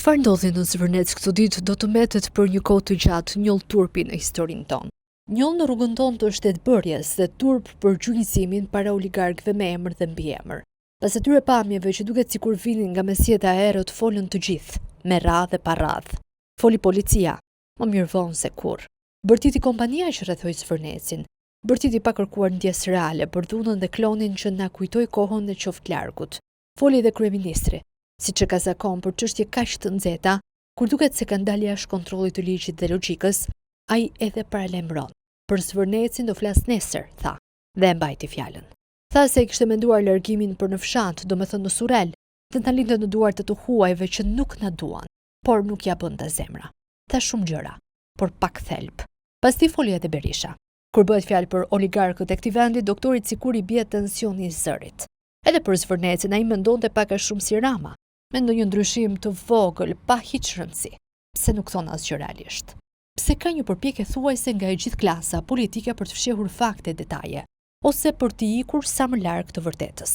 Çfarë ndodhi në Zvërnec këtë ditë do të mbetet për një kohë të gjatë njoll turpi në historinë tonë. Njoll në rrugën tonë të shtetbërjes dhe turp për gjykëzimin para oligarkëve me emër dhe mbiemër. Pas atyre pamjeve që duket sikur vinin nga mesjeta e errët folën të gjithë, me radhë e pa radhë. Foli policia, më mirë vonë se kurrë. Bërtiti kompania që rrethoi Zvërnecin. Bërtiti pa kërkuar ndjes reale për dhunën dhe klonin që na kujtoi kohën e qoftë-largut. Foli dhe kryeministri, siç e ka zakon për çështje kaq të nxehta, kur duket se ka ndalë jashtë kontrollit të ligjit dhe logjikës, ai edhe paralajmëron. Për Zvërnecin do flas nesër, tha, dhe e mbajti fjalën. Tha se kishte menduar largimin për në fshat, domethënë në Surrel, dhe ta linte në duart të huajve që nuk na duan, por nuk ja bënte zemra. Tha shumë gjëra, por pak thelb. Pastaj foli edhe Berisha. Kur bëhet fjalë për oligarkët e këtij vendi, doktorit sikur i bie tensioni i zërit. Edhe për Zvërnecin ai mendonte pak a shumë si Rama, me ndonjë ndryshim të vogël, pa hiç rëndësi. Pse nuk thon asgjë realisht? Pse ka një përpjekje thuajse nga e gjithë klasa politike për të fshehur fakte e detaje, ose për të ikur sa më larg të vërtetës.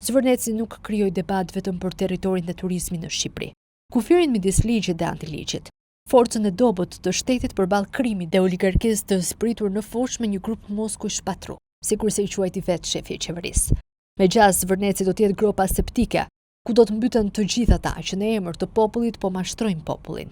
Zvërneci nuk krijoi debat vetëm për territorin e turizmit në Shqipëri. Kufirin midis ligjit dhe antiligjit, forcën e dobët të shtetit përballë krimit dhe oligarkisë të zbritur në fushë me një grup Moskuj shpatru, sikurse i quajti vetë shefi i qeverisë. Me gjas, Zvërneci do të jetë gropa septike, ku do të mbyten të gjithë ata që në emër të popullit po mashtrojnë popullin.